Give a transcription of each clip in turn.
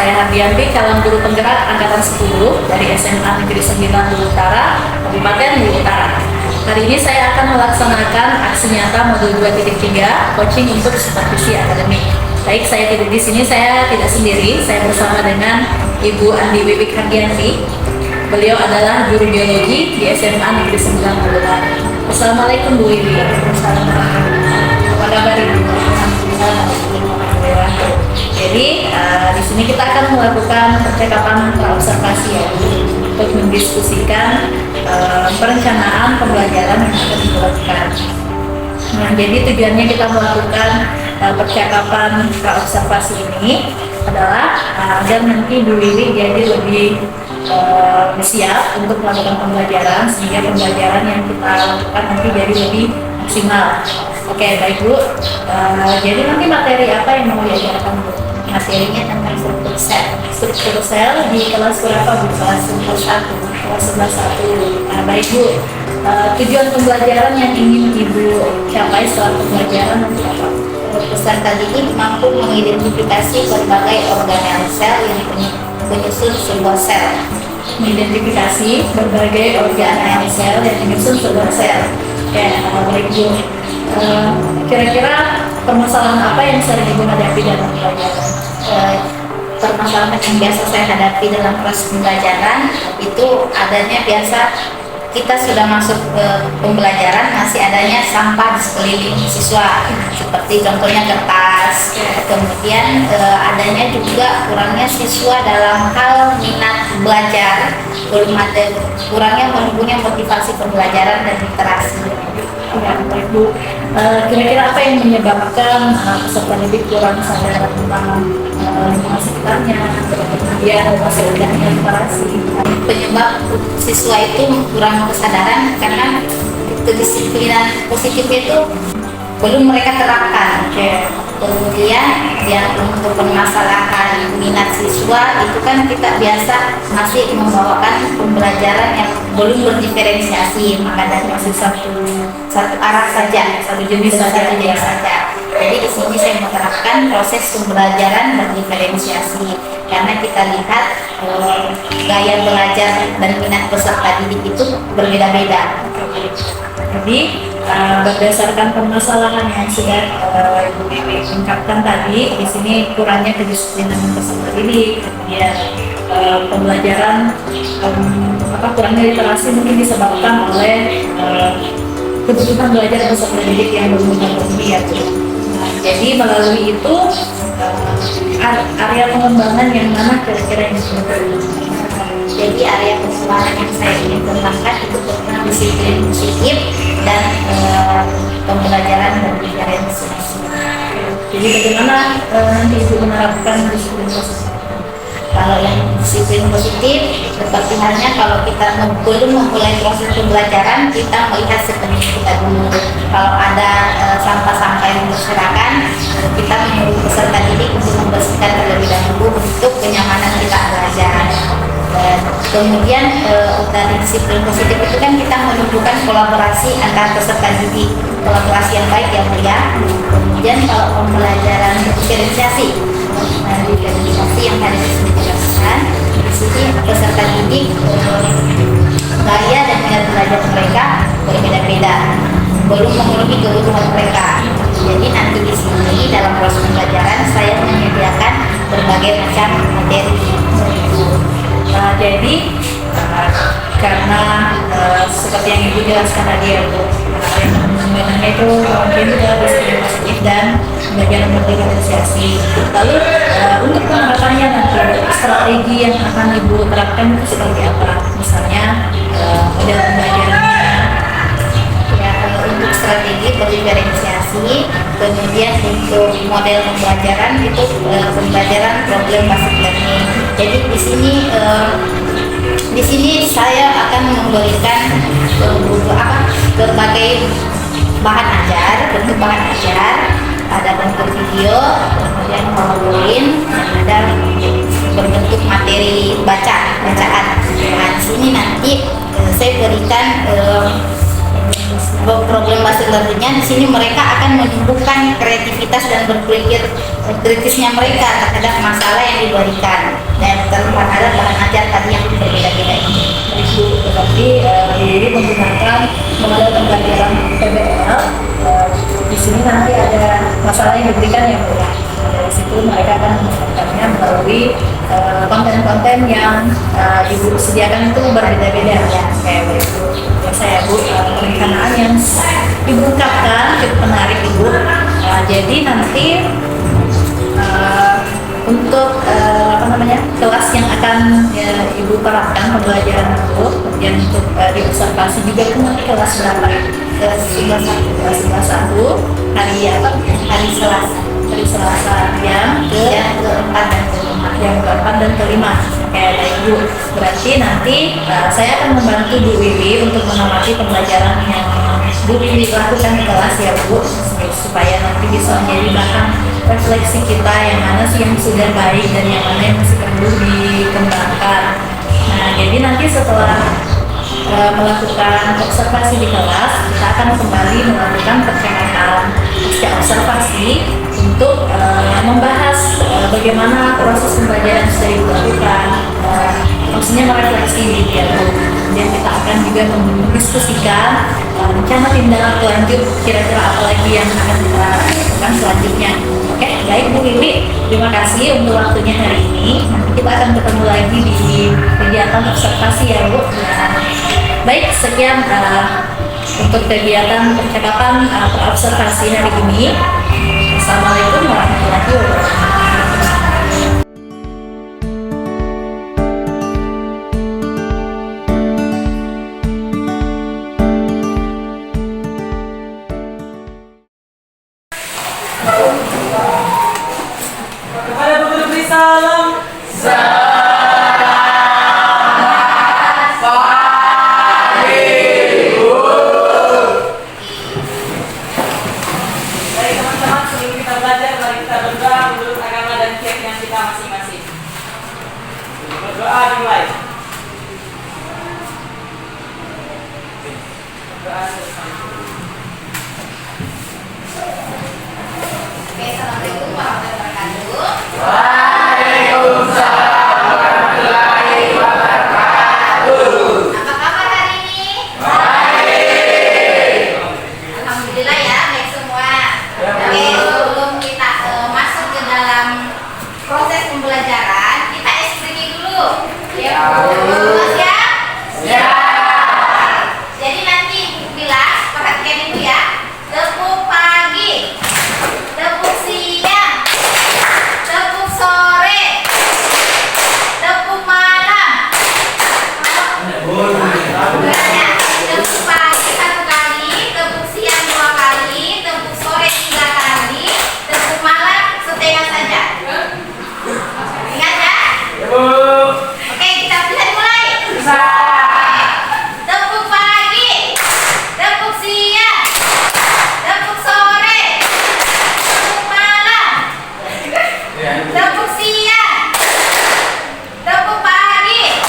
saya Hardianti, calon guru penggerak angkatan 10 dari SMA Negeri 9 Bulu Utara, Kabupaten Bulu Utara. Hari ini saya akan melaksanakan aksi nyata modul 2.3 coaching untuk supervisi akademik. Baik, saya tidak di sini, saya tidak sendiri, saya bersama dengan Ibu Andi Wiwik Hardianti. Beliau adalah guru biologi di SMA Negeri 9 Bulu Utara. Assalamualaikum Bu Wiwik. Apa kabar Ibu? Jadi di sini kita akan melakukan percakapan praobservasi ya, untuk mendiskusikan perencanaan pembelajaran yang akan dilakukan. Nah, jadi tujuannya kita melakukan percakapan praobservasi ini adalah agar nanti Bu Wiwi jadi lebih siap untuk melakukan pembelajaran, sehingga pembelajaran yang kita lakukan nanti jadi lebih maksimal. Oke, baik Bu. Jadi nanti materi apa yang mau diajarkan Bu? Materinya tentang struktur sel. Struktur sel di kelas berapa Bu? Kelas 11 kelas 11. Nah, baik Bu. Tujuan pembelajaran yang ingin Ibu capai setelah pembelajaran nanti apa? Peserta didik mampu mengidentifikasi berbagai organel sel yang menyusun sebuah sel. Mengidentifikasi berbagai organel sel yang menyusun sebuah sel. Oke, baik Bu. Kira-kira permasalahan apa yang sering Ibu hadapi dalam pembelajaran? Permasalahan yang biasa saya hadapi dalam proses pembelajaran itu adanya biasa kita sudah masuk ke pembelajaran masih adanya sampah di sekeliling siswa, seperti contohnya kertas. Kemudian adanya juga kurangnya siswa dalam hal minat belajar, belum ada kurangnya mempunyai motivasi pembelajaran dan literasi. Ya, baik Bu. Kira-kira apa yang menyebabkan peserta didik kurang sadar tentang lingkungan sekitarnya, kemudian masih adanya literasi? Penyebab siswa itu kurang kesadaran karena kedisiplinan positif itu belum mereka terapkan. Kemudian yang untuk permasalahan minat siswa itu kan kita biasa masih membawakan pembelajaran yang belum berdiferensiasi, maka dari masih satu arah saja, satu jenis saja. Jadi di sini saya menerapkan proses pembelajaran berdiferensiasi karena kita lihat gaya belajar dan minat peserta didik itu berbeda-beda. Jadi berdasarkan permasalahan yang sudah Ibu Wiwi ungkapkan tadi, di sini kurangnya kedisiplinan peserta didik, kemudian pembelajaran kurangnya literasi mungkin disebabkan oleh kebutuhan belajar peserta didik yang belum terpenuhi ya Bu. Nah, jadi melalui itu area pengembangan yang mana kira-kira yang diperlukan? Jadi area pengembangan yang saya ingin kembangkan itu tentang disiplin positif dan pembelajaran dan diferensiasi. Jadi bagaimana nanti Ibu menerapkan disiplin positif? Kalau yang disiplin positif, seperti halnya kalau kita belum memulai proses pembelajaran, kita melihat sekeliling kita dulu. Kalau ada sampah-sampah yang berserakan, kita menyuruh peserta didik untuk membersihkan terlebih dahulu untuk kenyamanan kita belajar. Dan kemudian dari disiplin positif itu kan kita menunjukkan kolaborasi antar peserta didik, kolaborasi yang baik yang mulia. Kemudian kalau pembelajaran diferensiasi, diferensiasi yang tadi sudah dijelaskan, di sini peserta didik gaya dan minat belajar mereka berbeda-beda, belum memenuhi kebutuhan mereka. Jadi nanti di sini dalam proses pembelajaran saya menyediakan berbagai macam materi. Jadi karena seperti yang Ibu jelaskan tadi ya Bu, yang penggunaannya itu mungkin disiplin positif dan pembelajaran berdiferensiasi. Lalu untuk penerapannya nanti strategi yang akan Ibu terapkan itu seperti apa? Misalnya model pembelajarannya. Ya, untuk strategi berdiferensiasi, kemudian untuk model pembelajaran itu pembelajaran problem based learning. Jadi di sini saya akan memberikan berbagai bahan ajar, bentuk bahan ajar, ada bentuk video, kemudian PowerPoint, dan ada berbentuk materi bacaan. Nah, di sini nanti saya berikan problem based learning-nya. Di sini mereka akan menumbuhkan kreativitas kreativitas dan berpikir kritisnya mereka terhadap masalah yang diberikan, dan terhadap bahan ajar tadi yang berbeda-beda ini. Ibu, tetapi ini menggunakan model pembelajaran PBL. Di sini nanti ada masalah yang diberikan yang berat. Dari situ mereka akan menyelesaikannya melalui konten-konten yang Ibu sediakan itu berbeda-beda ya, kayak itu biasa ya Bu, perencanaan yang Ibu ungkapkan cukup menarik Ibu. Jadi nanti untuk kelas yang akan Ibu terapkan pembelajaran itu, kemudian untuk diobservasi juga itu nanti kelas berapa? Kelas 11 hari apa? Hari Selasa yang keempat dan kelima. yang keempat dan kelima. Kayak ada Ibu. Berarti nanti saya akan membantu Bu Wiwi untuk mengamati pembelajaran yang Bu Wiwi lakukan di kelas ya Bu, supaya nanti bisa menjadi bahan refleksi kita yang mana sih yang sudah baik dan yang mana yang masih perlu dikembangkan. Nah, jadi nanti setelah melakukan observasi di kelas, kita akan kembali melakukan percakapan pasca observasi untuk membahas bagaimana proses pembelajaran yang sudah dilakukan, maksudnya merefleksi gitu ya Bu. Kemudian kita akan juga mendiskusikan rencana tindak lanjut, kira-kira apa lagi yang akan kita lakukan selanjutnya. Oke, baik Bu Wiwi, terima kasih untuk waktunya hari ini. Nanti kita akan ketemu lagi di kegiatan observasi ya Bu. Baik, sekian untuk kegiatan percakapan observasi hari ini. Assalamualaikum warahmatullahi wabarakatuh. Kepada guru beri salam. Baik teman-teman, sebelum kita belajar, mari kita berdoa menurut agama dan keyakinan kita masing-masing. Berdoa dimulai. Berdoa selesai. Oke, assalamualaikum warahmatullahi wabarakatuh. Waalaikumsalam warahmatullahi wabarakatuh. Apa kabar hari ini? Alhamdulillah ya, baik semua. Oke, sebelum kita masuk ke dalam proses pembelajaran, kita explaining dulu. Ya, Bu. Siap? Siap. Jadi nanti Ibu bilang, perhatikan itu ya. Tepuk pagi, tepuk siang, tepuk sore, tepuk malam. Ya, tepuk pagi 1 kali, tepuk siang 2 kali, tepuk sore 3 kali, tepuk malam setengah saja. Ingat ya? Oke, kita bisa dimulai. Tepuk pagi, tepuk siang, tepuk sore, tepuk malam, tepuk siang, tepuk pagi,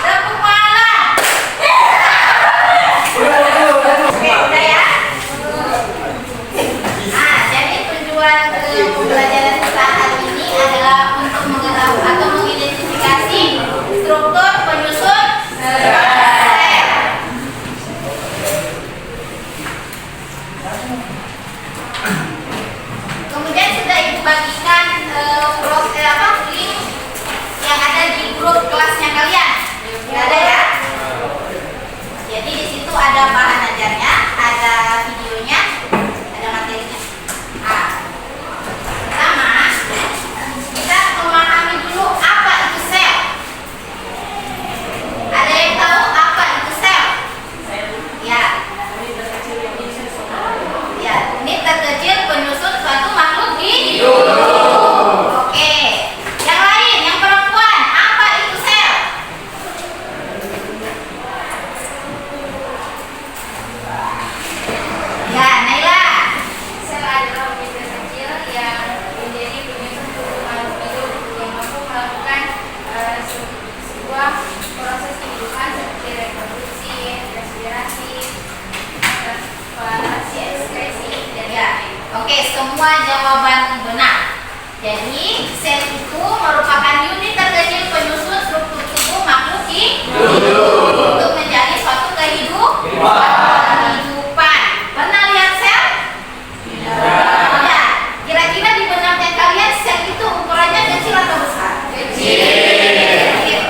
tepuk malam. Oke, udah ya. Nah, jadi tujuan pembelajaran kita hari ini adalah untuk mengetahui atau mengidentifikasi struktur penyusun sel. Kemudian sudah Ibu bagikan link yang ada di grup kelasnya kalian. Sudah ada ya? Jadi di situ ada bahan ajarnya, ada videonya, ada materinya. Nah, pertama kita memahami dulu apa itu sel. Ada yang tahu apa itu sel? Ya. Ya, unit terkecil penyusun suatu makhluk hidup. Oke. Yang lain, yang perempuan, apa itu sel? semua jawaban benar. Jadi sel itu merupakan unit terkecil penyusun struktur tubuh makhluk hidup untuk menjadi suatu kehidupan. Pernah lihat sel? Tidak. Kira-kira di benaknya kalian sel itu ukurannya kecil atau besar? Kecil.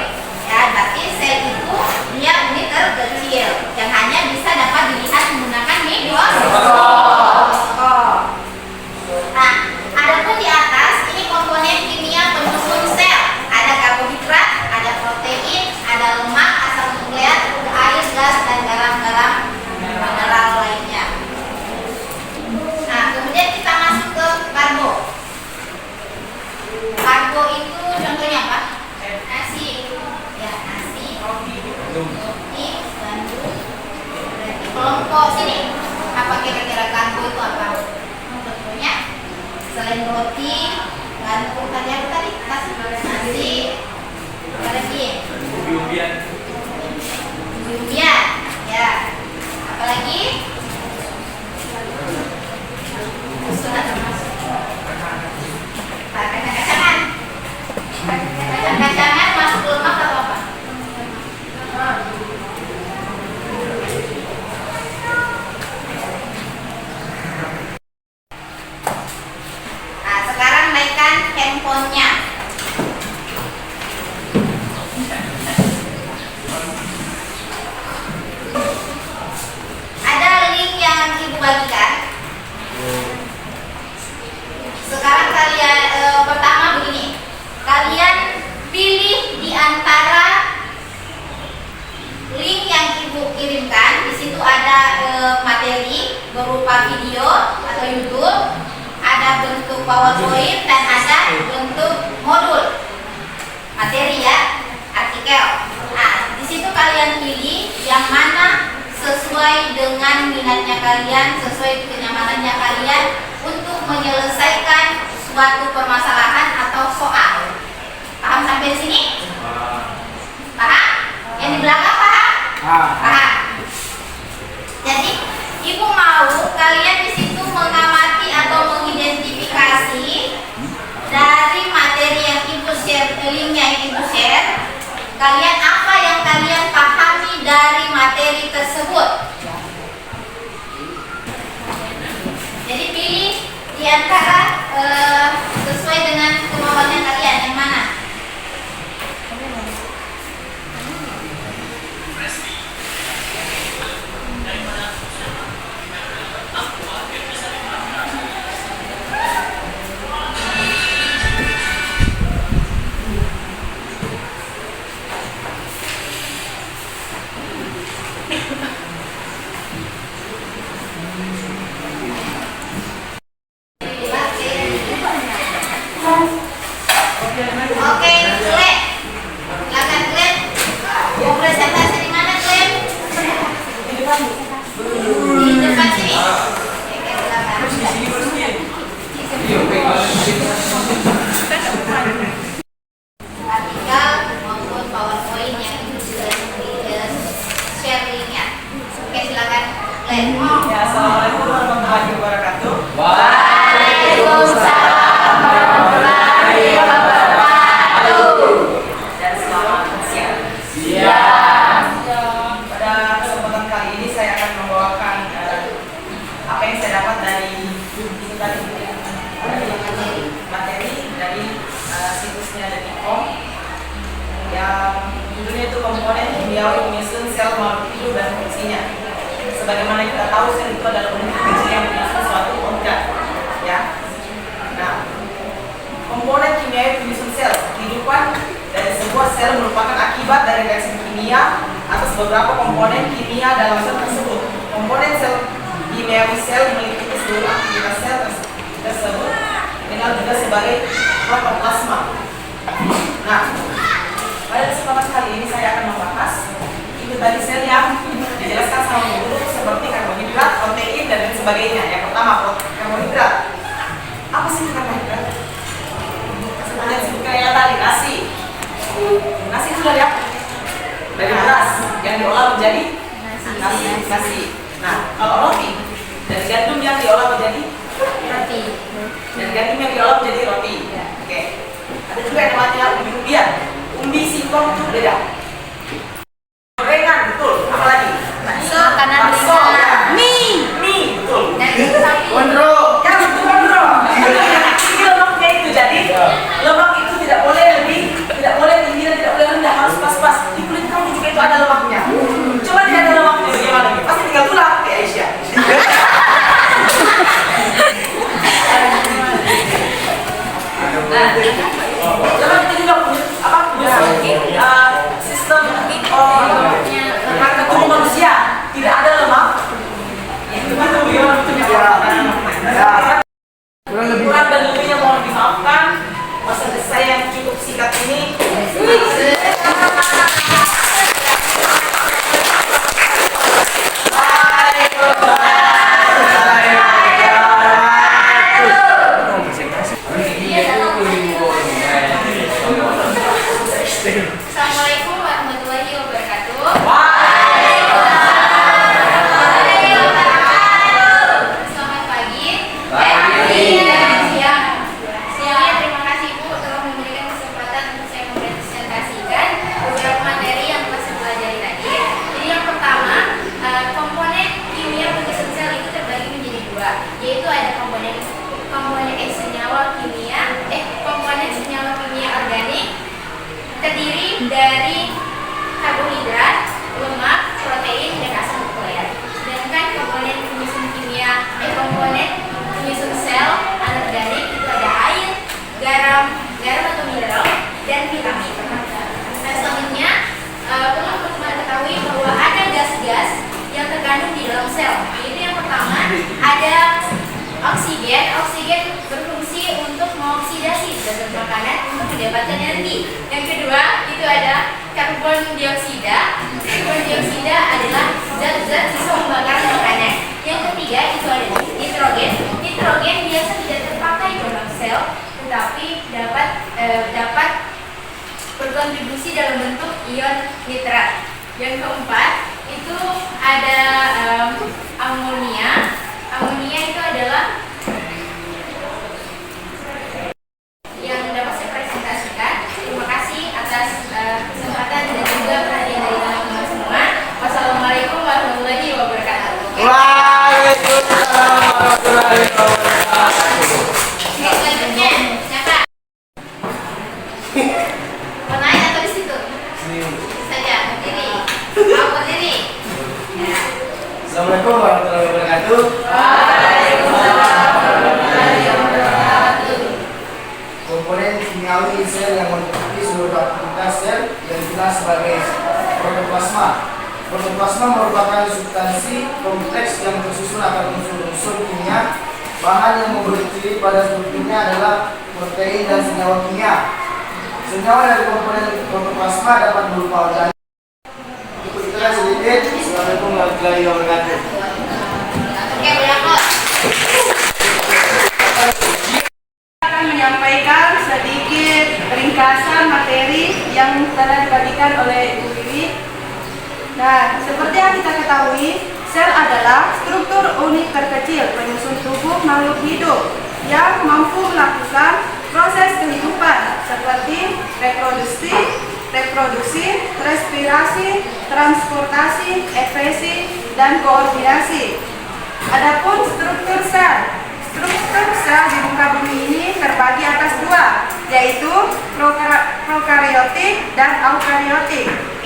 Ya, berarti sel itu dia unit terkecil yang hanya bisa dapat dilihat menggunakan mikroskop. Nah, adapun di atas ini komponen kimia penyusun sel. Ada karbohidrat, ada protein, ada lemak, asam nukleat, air, gas, dan garam-garam mineral lainnya. Nah, kemudian kita masuk ke karbo. Karbo itu contohnya apa? Nasi. Ya, nasi, roti, gandum. Berarti kelompok sini. Apa kira-kira karbo itu apa? Contohnya selain roti, gandum tadi apa tadi? Nasi, apa lagi? Umbi-umbian. Umbi-umbian, ya. Apalagi? Sudah termasuk. Kacang-kacangan. Kacang-kacangan masuk lemak atau apa? Nah, sekarang naikkan handphonenya. Ada link yang ibu bagikan. Sekarang kalian pertama begini, kalian pilih di antara link yang ibu kirimkan. Di situ ada materi berupa video atau YouTube, ada bentuk PowerPoint dan ada bentuk modul materi ya, artikel. Nah, di situ kalian pilih yang mana sesuai dengan minatnya kalian, sesuai kenyamanannya kalian untuk menyelesaikan suatu permasalahan atau soal. Paham sampai sini? Paham? Yang di belakang paham? Paham. Jadi, ibu mau kalian di situ mengamati atau mengidentifikasi dari materi yang ibu share, linknya yang ibu share, kalian apa yang kalian pahami dari materi tersebut. Jadi pilih di antara sesuai dengan kemauannya kalian yang mana. Oke, Glenn. Silakan Glenn. Mau presentasi di mana, Glenn? Di depan sini. Oke, silakan. Artikel maupun PowerPoint yang ibu sudah share linknya. Oke, silakan Glenn. Ya, assalamualaikum warahmatullahi wabarakatuh. Waalaikumsalam warahmatullahi wabarakatuh. Dan selamat siang. Pada kesempatan kali ini saya akan membawakan apa yang saya dapat dari itu tadi materi dari situsnya Detikcom yang judulnya itu komponen kimiawi penyusun sel makhluk hidup dan fungsinya. Sebagaimana kita tahu sel itu adalah unit kecil yang menyusun suatu organ, ya. Nah, komponen kimiawi penyusun sel kehidupan dari sebuah sel merupakan akibat dari reaksi kimia atas beberapa komponen kimia dalam sel tersebut. Komponen sel kimiawi sel meliputi seluruh aktivitas sel tersebut, dikenal juga sebagai protoplasma. Nah, pada kesempatan kali ini saya akan membahas itu tadi sel yang dijelaskan sama guru seperti karbohidrat, protein, dan lain sebagainya. Yang pertama, karbohidrat. Apa sih karbohidrat? Seperti yang disebutkan ya tadi, nasi. Nasi itu dari apa? Dari beras yang diolah menjadi nasi. Nah, kalau roti dari gandum yang diolah menjadi roti. dan gantinya diolah menjadi roti. Oke. Ada juga yang namanya umbi-umbian. Umbi singkong itu beda. Gorengan betul. Apalagi? Makanan Bakso, ringan. ya. Mie. Mie betul. Daging sapi. Gondro. Ya betul betul. Ini lemaknya itu jadi lemak itu tidak boleh tinggi dan tidak boleh rendah, harus pas-pas. Di kulit kamu juga itu ada lemaknya. Coba dia ada lemaknya bagaimana nih? Pasti tinggal tulang kayak Aisyah. Lemak itu juga punya sistem karena tubuh manusia tidak ada lemak. Itu bagaimana bentuknya? Kurang dan lebihnya mohon dimaafkan. Masa saya yang cukup singkat ini. Assalamualaikum warahmatullahi wabarakatuh. Selamat pagi. Siang. Siangnya terima kasih Bu telah memberikan kesempatan untuk saya mempresentasikan beberapa materi yang telah saya pelajari tadi. Jadi yang pertama, komponen kimia penyusun sel itu terbagi menjadi dua, yaitu ada komponen senyawa kimia organik terdiri dari karbohidrat, lemak, protein, dan asam nuklear. Sedangkan komponen penyusun sel anorganik itu ada air, garam atau mineral, dan vitamin. Nah, selanjutnya perlu untuk mengetahui bahwa ada gas-gas yang terkandung di dalam sel. Yaitu yang pertama ada oksigen. Oksigen berfungsi untuk mengoksidasi zat makanan untuk mendapatkan energi. Yang kedua itu ada karbon dioksida. Karbon dioksida adalah zat-zat sisa pembakaran makanan. Yang ketiga itu ada nitrogen. Nitrogen biasa tidak terpakai dalam sel, tetapi dapat berkontribusi dalam bentuk ion nitrat. Yang keempat itu ada amonia. Amonia itu adalah yang dapat saya presentasikan. Terima kasih atas kesempatan dan juga perhatian dari teman-teman semua. Wassalamualaikum warahmatullahi wabarakatuh. Waalaikumsalam warahmatullahi wabarakatuh. Oke, selanjutnya, nyata. Mau naik atau di situ? Saja, berdiri. Mau berdiri. Ya. Assalamualaikum warahmatullahi wabarakatuh. Komponen kimiawi sel yang meliputi seluruh aktivitas sel yang dikenal sebagai protoplasma. Protoplasma merupakan substansi kompleks yang tersusun akan unsur-unsur kimia. Bahan yang memberi ciri pada strukturnya adalah protein dan senyawa kimia. Senyawa dari komponen protoplasma dapat berupa organik. Cukup itulah sedikit. Assalamualaikum warahmatullahi wabarakatuh. Oke, berangkat. Akan menyampaikan sedikit ringkasan materi yang telah dibagikan oleh Ibu Wiwi. Nah, seperti yang kita ketahui, sel adalah struktur unik terkecil penyusun tubuh makhluk hidup yang mampu melakukan proses kehidupan seperti reproduksi, respirasi, transportasi, ekspresi, dan koordinasi. Adapun struktur sel di muka bumi ini terbagi atas dua, yaitu prokariotik dan eukariotik.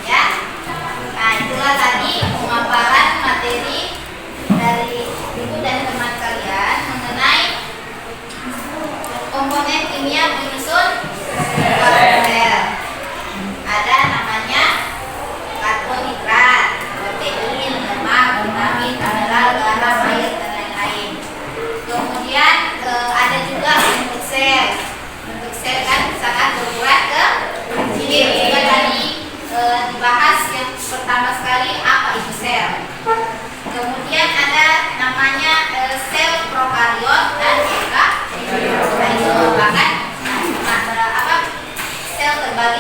Ya, nah itulah tadi pemaparan materi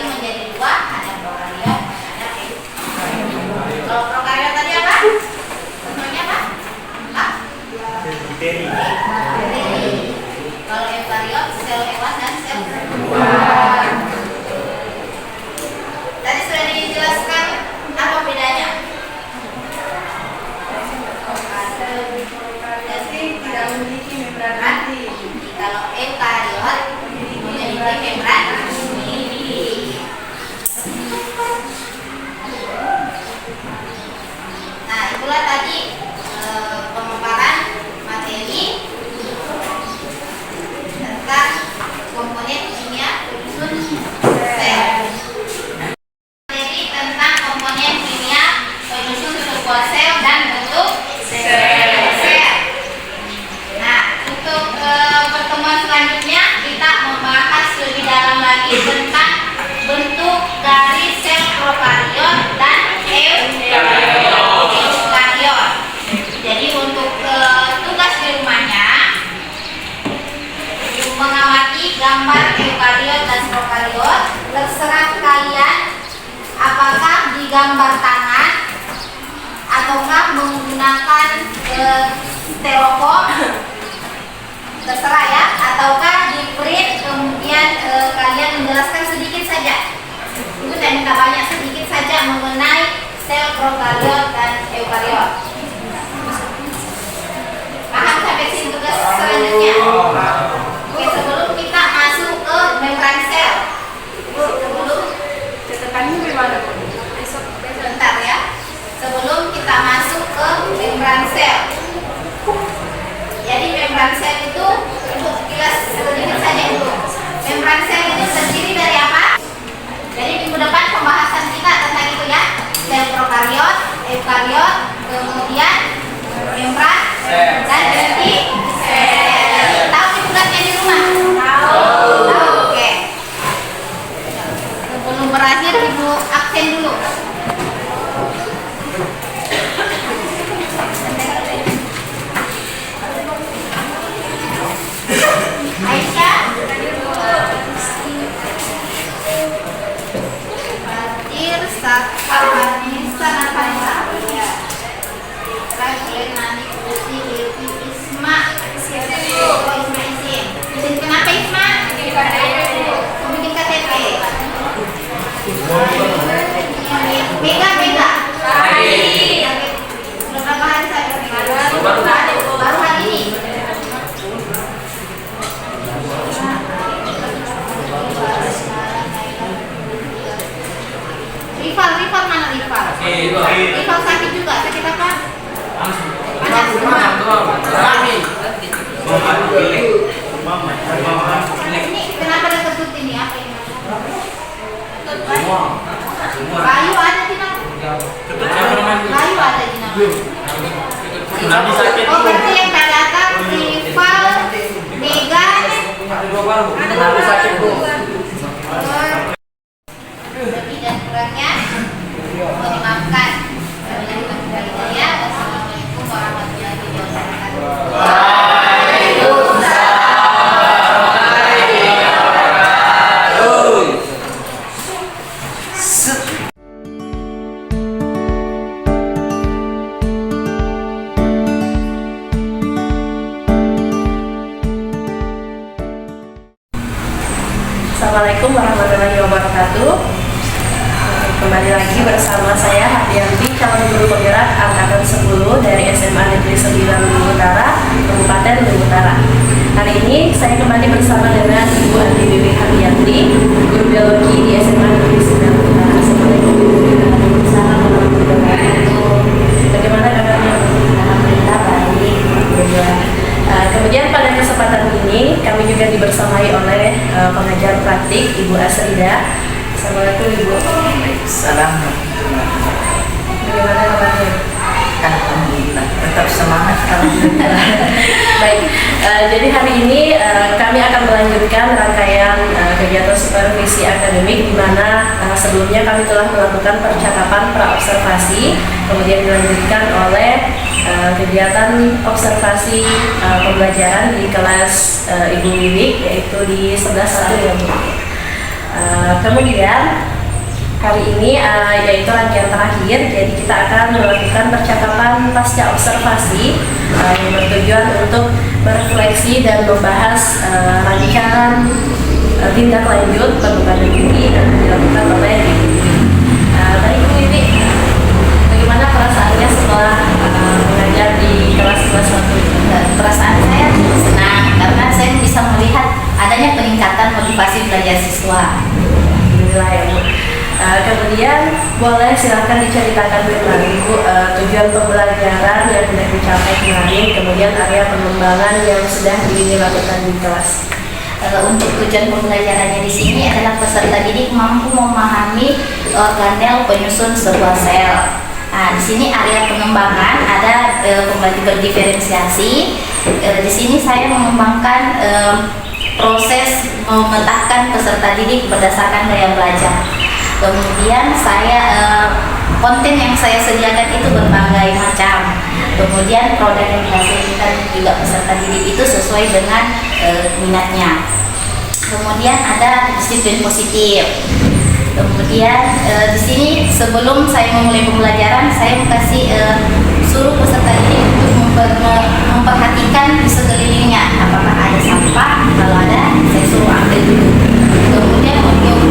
menjadi dua, ada prokariot, ada eukariot. Kalau prokariot tadi apa? Contohnya apa? Bakteri. Kalau eukariot sel hewan dan sel tumbuhan. Tadi sudah dijelaskan apa bedanya? Tidak memiliki membran inti. Kalau eukariot memiliki membran inti. Nah, itulah tadi pemaparan materi tentang komponen kimia penyusun sel. Materi tentang komponen kimia penyusun sebuah sel dan bentuk sel. Nah, untuk pertemuan selanjutnya kita membahas lebih dalam lagi tentang bentuk dari sel prokariot dan eukariot. Jadi untuk tugas di rumahnya mengamati gambar eukariot dan prokariot. Terserah kalian apakah digambar tangan ataukah menggunakan styrofoam, terserah ya, ataukah di print kemudian kalian menjelaskan sedikit saja. Itu saya minta banyak, sedikit saja mengenai sel prokariot dan eukariot. Paham sampai sini tugas selanjutnya? Oke, sebelum kita masuk ke membran sel, Catatannya bagaimana? sebentar ya. Sebelum kita masuk ke membran sel. Jadi membran sel itu untuk kilas sedikit saja dulu. Membran sel itu terdiri dari apa? Jadi minggu depan pembahasan kita tentang itu ya. Sel prokariot, eukariot, kemudian membran dan inti sel. Tahu tugasnya di rumah? Tahu. Oke. Sebelum berakhir Ibu absen dulu. Aisyah, Fatir, Saka, Vanessa, Nafisa, Rajin, Nani, Putih, Devi, Isma, oh Isma izin. Izin kenapa Isma? Mau bikin KTP. Mega. Udah berapa hari saya? Baru hari ini. Rival mana Rival? Rival sakit juga, sakit apa? Panas. Ini kenapa ada kebut ini? Apa ini? Bayu ada di mana? Bayu ada di mana? Oh berarti yang tak datang Rival, Megan. Lebih dan kurangnya mohon dimaafkan. Wassalamualaikum warahmatullahi wabarakatuh. Assalamualaikum warahmatullahi wabarakatuh. Kembali lagi bersama saya Hadianti, calon guru penggerak angkatan 10 dari SMA Negeri 9 Luwu Utara, Kabupaten Luwu Utara. Hari ini saya kembali bersama dengan Ibu Andi Wiwi Hadianti, guru biologi di SMA Negeri 9 Luwu Utara. Assalamualaikum warahmatullahi wabarakatuh. Bagaimana kabarnya? Alhamdulillah baik. Kemudian pada kesempatan ini kami juga dibersamai oleh pengajar praktik Ibu Asrida. Assalamualaikum Ibu. Salam. Bagaimana kabarnya? Alhamdulillah, tetap semangat alhamdulillah. Baik, jadi hari ini kami akan melanjutkan rangkaian kegiatan supervisi akademik di mana sebelumnya kami telah melakukan percakapan praobservasi, kemudian dilanjutkan oleh kegiatan observasi pembelajaran di kelas Ibu Wiwi, yaitu di 11.1 ya Bu. Kemudian kali ini yaitu rangkaian terakhir, jadi kita akan melakukan percakapan pasca observasi yang bertujuan untuk merefleksi dan membahas rancangan tindak lanjut pengembangan tinggi yang dilakukan oleh tadi Bu Wiwi, bagaimana perasaannya setelah mengajar di kelas 1? Perasaan saya senang karena saya bisa melihat adanya peningkatan motivasi belajar siswa. Alhamdulillah ya Bu. Kemudian boleh silakan diceritakan lagi Bu, tujuan pembelajaran yang sudah dicapai kemarin, kemudian area pengembangan yang sudah dilakukan di kelas. Untuk tujuan pembelajarannya di sini adalah peserta didik mampu memahami organel penyusun sebuah sel. Nah, di sini area pengembangan ada pembelajaran berdiferensiasi. Di sini saya mengembangkan proses memetakan peserta didik berdasarkan gaya belajar. Kemudian saya konten yang saya sediakan itu berbagai macam. Kemudian produk yang dihasilkan juga peserta didik itu sesuai dengan minatnya. Kemudian ada disiplin positif. Kemudian di sini sebelum saya memulai pembelajaran, saya kasih suruh peserta didik untuk memperhatikan di sekelilingnya apakah ada sampah. Kalau ada, saya suruh ambil dulu. Kemudian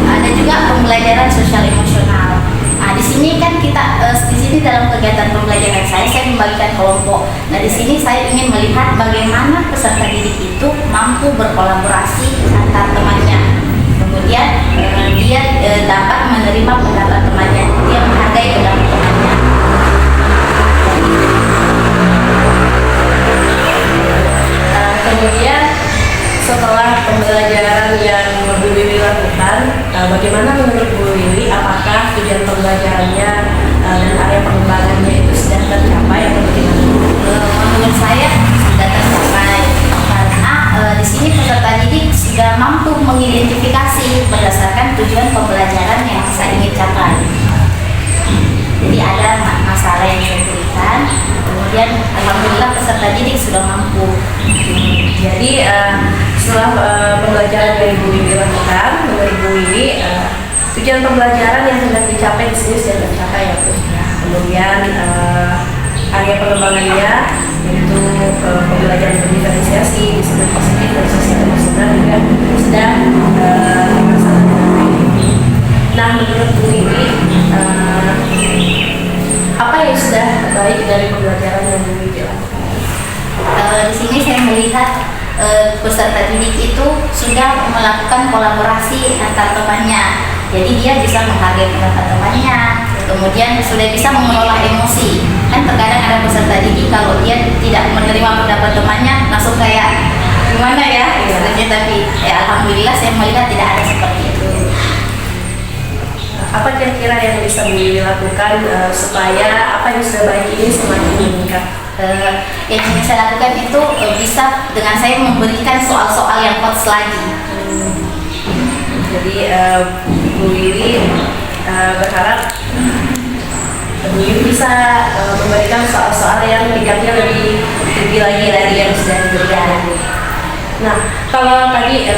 ada juga pembelajaran sosial emosional. Nah, di sini kan kita di sini dalam kegiatan pembelajaran saya membagikan kelompok. Nah, di sini saya ingin melihat bagaimana peserta didik itu mampu berkolaborasi antar temannya. Kemudian dia dapat menerima pendapat temannya, dia menghargai pendapat temannya. Kemudian setelah pembelajaran yang Bu Wiwi lakukan, bagaimana menurut Bu Wiwi? Apakah tujuan pembelajarannya dan area pengembangannya itu sudah tercapai atau bagaimana? Menurut saya sudah tercapai karena di sini peserta didik sudah mampu mengidentifikasi berdasarkan tujuan pembelajaran yang saya ingin capai. Jadi ada masalah yang saya berikan, kemudian alhamdulillah peserta didik sudah mampu. Jadi setelah pembelajaran yang Bu Wiwi lakukan, menurut Bu Wiwi tujuan pembelajaran yang sedang dicapai di sini sudah tercapai ya Bu. Kemudian area pengembangannya yaitu pembelajaran berdiferensiasi, disiplin positif dan sosial emosional juga sudah dilaksanakan. Nah, menurut Bu Wiwi apa yang sudah baik dari pembelajaran yang Bu Wiwi lakukan? Di sini saya melihat peserta didik itu sudah melakukan kolaborasi antar temannya. Jadi dia bisa menghargai pendapat temannya, kemudian sudah bisa mengelola emosi. Kan terkadang ada peserta didik kalau dia tidak menerima pendapat temannya langsung kayak gimana ya istilahnya, tapi alhamdulillah saya melihat tidak ada seperti itu. Apa kira-kira yang bisa Bu Wiwi lakukan supaya apa yang sudah baik ini semakin meningkat? Yang ingin saya lakukan itu bisa dengan saya memberikan soal-soal yang kots lagi. Jadi Bu Wiwi berharap Bu Wiwi bisa memberikan soal-soal yang tingkatnya lebih tinggi lagi dari yang sudah diberikan. Nah, kalau tadi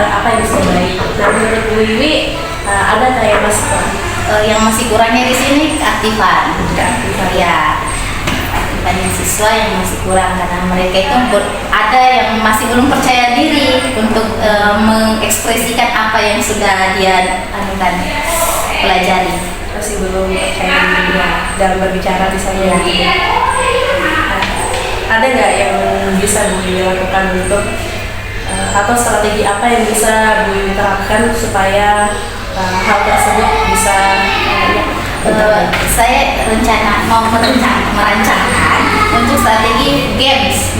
apa yang sudah baik? Nah, menurut Bu Wiwi ada nggak yang masih kurang? Yang masih kurangnya di sini keaktifan. Ya. Banyak siswa yang masih kurang karena mereka itu ada yang masih belum percaya diri untuk mengekspresikan apa yang sudah dia pelajari. Masih belum percaya diri dalam berbicara di sana. Ada nggak yang bisa Bu Wiwi lakukan untuk atau strategi apa yang bisa Bu Wiwi terapkan supaya hal tersebut bisa saya mau merancangkan untuk strategi games,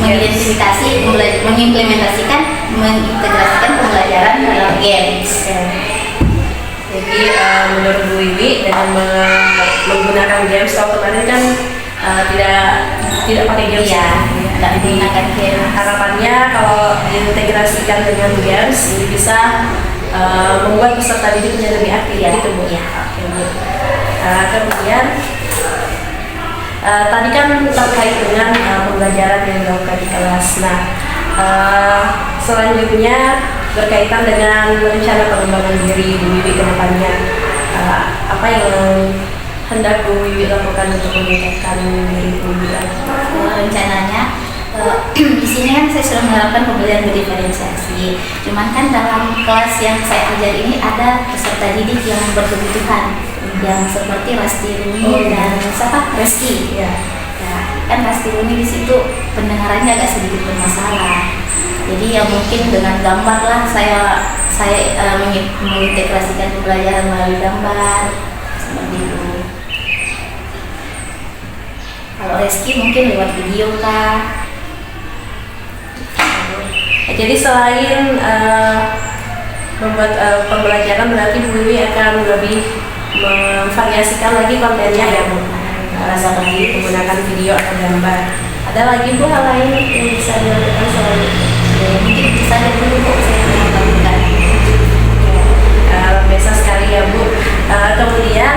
mengimplementasikan, mengintegrasikan pembelajaran dalam games. Jadi menurut Bu Wiwi dengan menggunakan games, kalau kemarin kan tidak pakai games ya, tidak menggunakan games. Harapannya kalau diintegrasikan dengan games ini bisa membuat peserta didik menjadi lebih aktif gitu Bu. Ya. Oke, Bu. Kemudian tadi kan terkait dengan pembelajaran yang dilakukan di kelas. Nah, selanjutnya berkaitan dengan rencana pengembangan diri Bu Wiwi ke depannya. Apa yang hendak Bu Wiwi lakukan untuk meningkatkan diri Bu Wiwi? Rencananya di sini kan saya sudah menerapkan pembelajaran berdiferensiasi. Cuman kan dalam kelas yang saya ajar ini ada peserta didik yang berkebutuhan, yang seperti Rasti Rumi dan siapa? Reski. Ya. Ya, kan Rasti Rumi di situ pendengarannya agak sedikit bermasalah. Jadi ya mungkin dengan gambar lah saya mengintegrasikan pembelajaran melalui gambar seperti itu. Kalau Reski mungkin lewat video kah? Jadi selain membuat pembelajaran, berarti Bu Wiwi akan lebih memvariasikan lagi kontennya ya Bu. Seperti menggunakan video atau gambar. Ada lagi Bu hal lain yang bisa dilakukan selain itu? Mungkin itu saja dulu kok saya lakukan. Luar biasa sekali ya Bu. Kemudian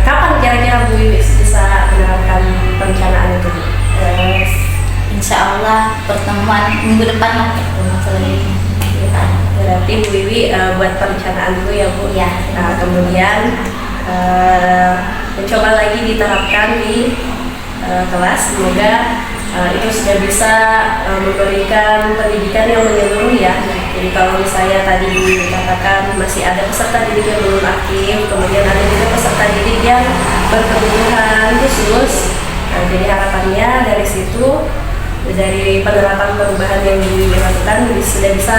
kapan kira-kira Bu Wiwi bisa menerapkan perencanaan itu? Insya Allah pertemuan minggu depan lah pertemuan selanjutnya. Berarti Bu Wiwi buat perencanaan dulu ya Bu. Iya. Kemudian mencoba lagi diterapkan di kelas. Semoga itu sudah bisa memberikan pendidikan yang menyeluruh ya. Jadi kalau misalnya tadi dikatakan masih ada peserta didik yang belum aktif, kemudian ada juga peserta didik yang berkebutuhan khusus. Jadi harapannya dari situ, dari penerapan perubahan yang dilakukan sudah bisa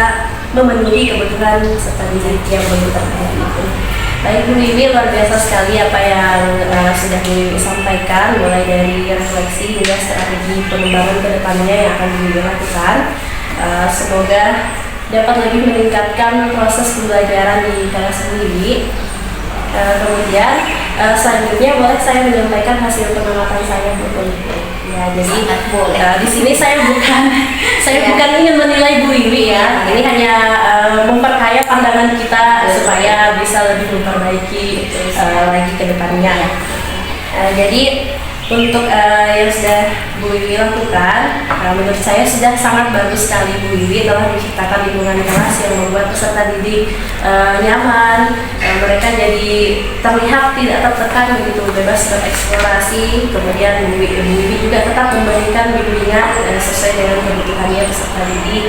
memenuhi kebutuhan peserta didik yang belum terpenuhi itu. Baik Bu Wiwi, luar biasa sekali apa yang sudah Bu Wiwi sampaikan, mulai dari refleksi hingga strategi pengembangan ke depannya yang akan Bu Wiwi lakukan. Semoga dapat lebih meningkatkan proses pembelajaran di kelas Bu Wiwi. Kemudian selanjutnya boleh saya menyampaikan hasil pengamatan saya Bu Wiwi. Ya, jadi di sini saya bukan ingin menilai Bu Wiwi ya. Ini hanya memperkaya pandangan kita supaya bisa lebih memperbaiki lagi ke depannya. Jadi untuk yang sudah Bu Wiwi lakukan, menurut saya sudah sangat bagus sekali Bu Wiwi telah menciptakan lingkungan kelas yang membuat peserta didik nyaman, mereka jadi terlihat tidak tertekan begitu, bebas bereksplorasi. Kemudian Bu Wiwi juga tetap memberikan bimbingan sesuai dengan kebutuhannya peserta didik.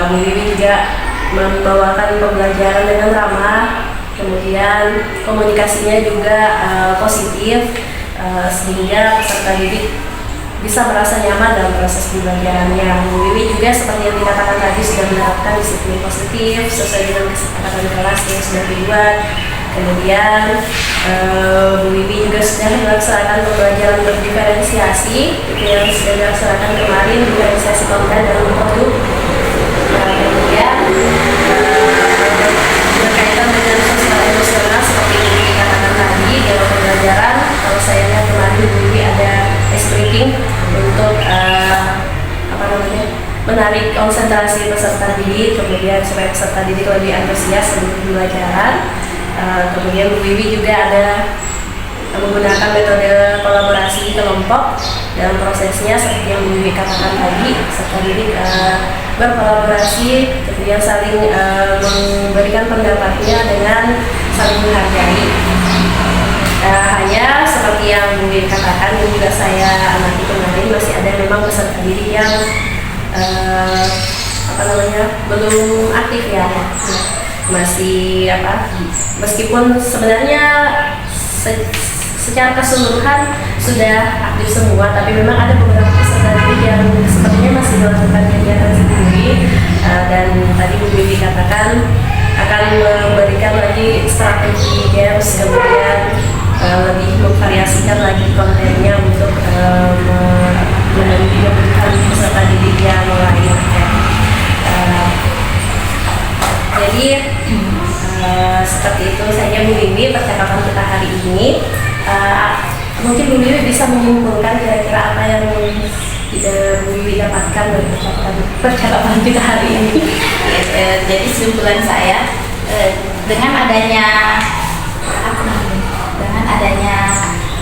Bu Wiwi juga membawakan pembelajaran dengan ramah, kemudian komunikasinya juga positif, sehingga peserta didik bisa merasa nyaman dalam proses pembelajarannya. Bu Wiwi juga seperti yang dikatakan tadi sudah menerapkan disiplin positif sesuai dengan kesepakatan kelas yang sudah dibuat. Kemudian Bu Wiwi juga sudah melaksanakan pembelajaran berdiferensiasi, itu yang sudah dilaksanakan kemarin, diferensiasi konten dalam produk. Kemudian berkaitan dengan sosial emosional seperti yang dikatakan tadi dalam pembelajaran. Kalau saya lihat kemarin Bu Wiwi ada speaking untuk menarik konsentrasi peserta didik, kemudian supaya peserta didik lebih antusias dengan pembelajaran. Kemudian Bu Wiwi juga ada menggunakan metode kolaborasi kelompok dalam prosesnya seperti yang Bu Wiwi katakan tadi, peserta didik berkolaborasi, kemudian saling memberikan pendapatnya dengan saling menghargai. Hanya seperti yang Bu Wiwi katakan, yang juga saya amati kemarin, masih ada memang peserta didik yang belum aktif ya, masih meskipun sebenarnya secara keseluruhan sudah aktif semua, tapi memang ada beberapa peserta didik yang sepertinya masih melakukan kegiatan sendiri. Dan tadi Bu Wiwi katakan akan memberikan lagi strategi games, kemudian lebih memvariasikan lagi kontennya untuk memenuhi kebutuhan peserta didik yang lain. Jadi seperti itu saja Bu Wiwi percakapan kita hari ini. Mungkin Bu Wiwi bisa menyimpulkan kira-kira apa yang Bu Wiwi dapatkan dari percakapan kita hari ini. Jadi kesimpulan saya dengan adanya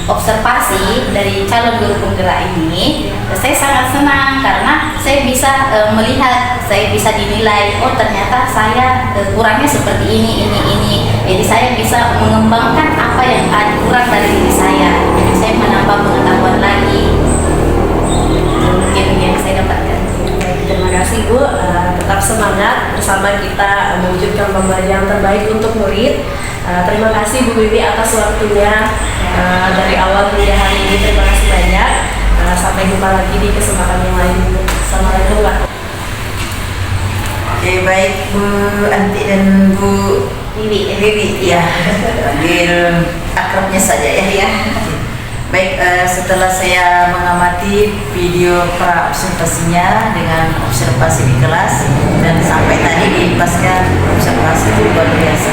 observasi dari calon guru penggerak ini, saya sangat senang karena saya bisa melihat, saya bisa dinilai, oh ternyata saya kurangnya seperti ini. Jadi saya bisa mengembangkan apa yang ada kurang dari diri saya. Jadi saya menambah pengetahuan lagi. Mungkin yang saya dapatkan. Terima kasih Bu, tetap semangat bersama kita mewujudkan pembelajaran terbaik untuk murid. Terima kasih Bu Bibi atas waktunya dari awal hingga hari ini. Terima kasih banyak. Sampai jumpa lagi di kesempatan yang lain. Assalamualaikum warahmatullahi wabarakatuh. Oke, baik Bu Anti dan Bu Bibi ya, panggil akrabnya saja ya. Baik, setelah saya mengamati video pra observasinya dengan observasi di kelas dan sampai tadi dipaskan observasi itu luar biasa.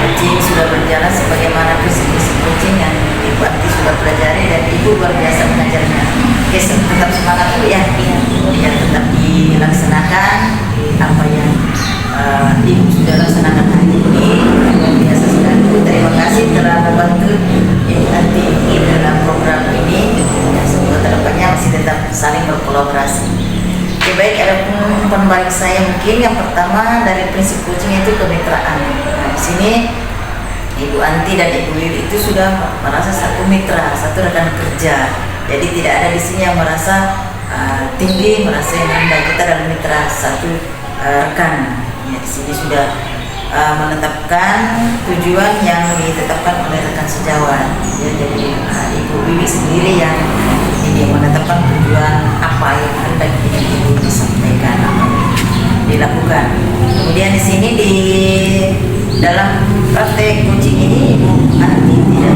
Coaching sudah berjalan sebagaimana prinsip-prinsip coaching yang Ibu Anti sudah pelajari dan Ibu luar biasa mengajarnya. Oke, tetap semangat Bu ya, biar tetap dilaksanakan apa yang Ibu sudah laksanakan hari ini. Luar biasa sekali Bu, terima kasih telah membantu Ibu Anti dalam program ini. Semoga kedepannya masih tetap saling berkolaborasi. Oke, baik, ada umpan balik saya mungkin yang pertama dari prinsip coaching itu kemitraan. Nah, di sini Ibu Anti dan Ibu Lili itu sudah merasa satu mitra, satu rekan kerja. Jadi tidak ada di sini yang merasa tinggi, merasa yang rendah. Kita adalah mitra, satu rekan. Ya, di sini sudah menetapkan tujuan yang ditetapkan oleh rekan sejawat. Ya, jadi Ibu Bibi sendiri yang ini menetapkan tujuan apa yang hendak Ibu disampaikan, apa yang dilakukan. Kemudian di sini di dalam praktek coaching ini Ibu Anti tidak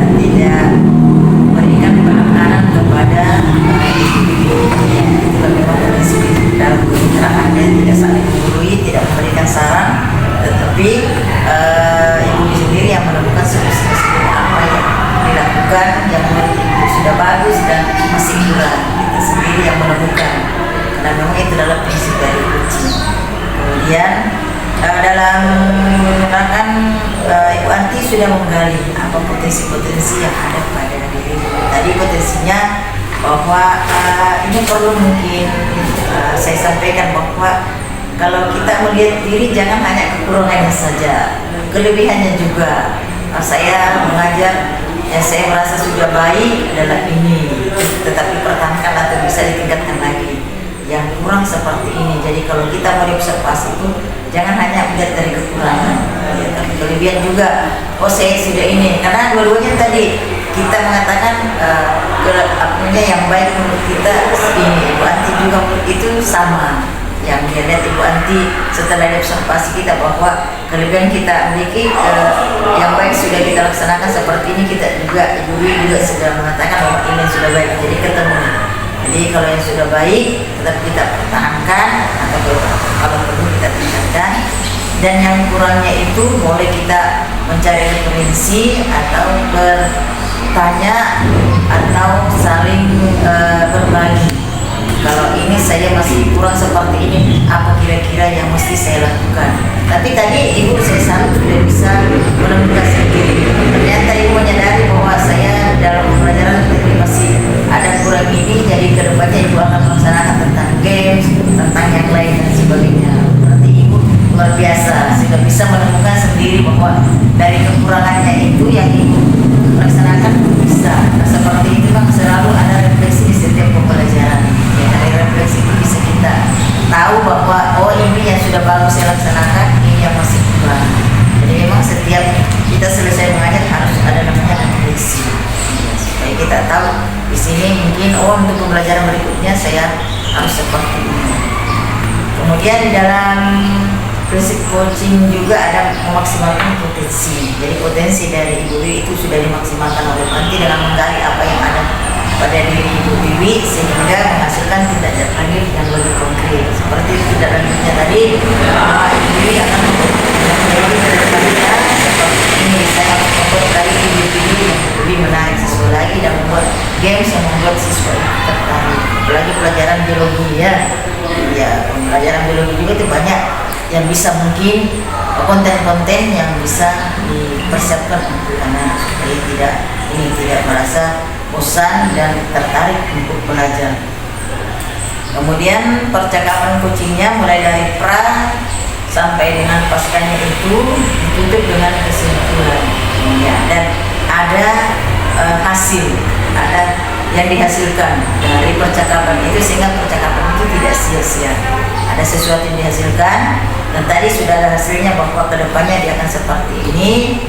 memberikan penekanan kepada Ibu Bibi. Ya, itu memang prinsip dalam kemitraan, tidak saling menggurui, tidak memberikan saran, tetapi Ibu sendiri yang menemukan solusi-solusi apa yang dilakukan yang menurut Ibu sudah bagus dan masih kurang. Kita sendiri yang menemukan, karena memang itu adalah prinsip dari coaching. Kemudian dalam menggunakan Ibu Anti sudah menggali apa potensi-potensi yang ada pada diri Ibu. Tadi potensinya bahwa ini perlu mungkin saya sampaikan bahwa kalau kita melihat diri jangan hanya kekurangannya saja, kelebihannya juga. Saya mengajar yang saya merasa sudah baik adalah ini, tetapi pertahankan atau bisa ditingkatkan lagi. Yang kurang seperti ini. Jadi kalau kita mau diobservasi itu jangan hanya melihat dari kekurangan, ya, tapi kelebihan juga. Oh, saya sudah ini, karena dua-duanya tadi kita mengatakan apanya yang baik menurut kita ini. Ibu Anti juga itu sama yang dia lihat. Ibu Anti setelah diobservasi kita bahwa kelebihan kita miliki yang baik sudah kita laksanakan seperti ini, kita juga Ibu juga sudah mengatakan bahwa ini sudah baik, jadi ketemu. Jadi kalau yang sudah baik tetap kita pertahankan atau kalau perlu kita tingkatkan, dan yang kurangnya itu boleh kita mencari referensi atau bertanya atau saling berbagi. Kalau ini saya masih kurang seperti ini, apa kira-kira yang mesti saya lakukan? Tapi tadi Ibu saya salut sudah bisa menemukan sendiri. Ternyata Ibu menyadari bahwa saya dalam pembelajaran ini masih ada kurang ini, jadi kedepannya Ibu akan melaksanakan tentang games, tentang yang lain dan sebagainya. Berarti Ibu luar biasa sudah bisa menemukan sendiri bahwa dari kekurangannya itu yang Ibu laksanakan bisa. Nah, seperti itu Bang, selalu ada refleksi di setiap pembelajaran. Ya, dari refleksi itu bisa kita tahu bahwa oh ini yang sudah bagus saya laksanakan, ini yang masih kurang. Jadi memang setiap kita selesai mengajar harus ada namanya refleksi, ya, supaya kita tahu di sini mungkin oh untuk pembelajaran berikutnya saya harus seperti ini. Kemudian di dalam prinsip coaching juga ada memaksimalkan potensi. Jadi potensi dari Ibu Wiwi itu sudah dimaksimalkan oleh Panti dengan menggali apa yang ada pada diri Ibu Wiwi sehingga menghasilkan tindak lanjut yang lebih konkret. Seperti tindak lanjutnya tadi, Ibu Wiwi akan menjadi kedepannya seperti ini. Saya membuat dari Ibu Wiwi yang lebih menarik siswa lagi dan membuat games yang membuat siswa tertarik. Apalagi pelajaran biologi ya. Ya, pelajaran biologi juga itu banyak yang bisa mungkin konten-konten yang bisa dipersiapkan untuk anak supaya tidak merasa bosan dan tertarik untuk belajar. Kemudian percakapan coachingnya mulai dari pra sampai dengan paskanya itu ditutup dengan kesimpulan, ya, dan ada hasil, ada yang dihasilkan dari percakapan itu sehingga percakapan itu tidak sia-sia. Ada sesuatu yang dihasilkan dan tadi sudah ada hasilnya bahwa kedepannya dia akan seperti ini.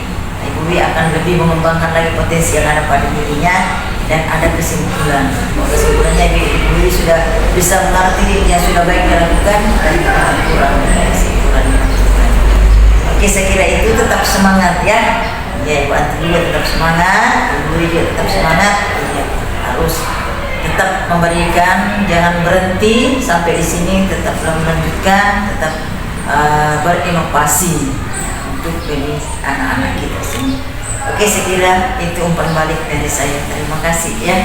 Ibu Wi akan lebih mengembangkan lagi potensi yang ada pada dirinya dan ada kesimpulan. Kesimpulannya Ibu Wi sudah bisa mengerti yang sudah baik dilakukan dan yang kurang kesimpulan. Oke, saya kira itu tetap semangat ya. Ya, Ibu Anti juga tetap semangat, Ibu Wi juga tetap semangat. Ya, harus tetap memberikan, jangan berhenti sampai di sini, tetaplah melanjutkan, tetap berinovasi untuk bagi anak-anak kita sini. Oke, saya kira itu umpan balik dari saya. Terima kasih ya.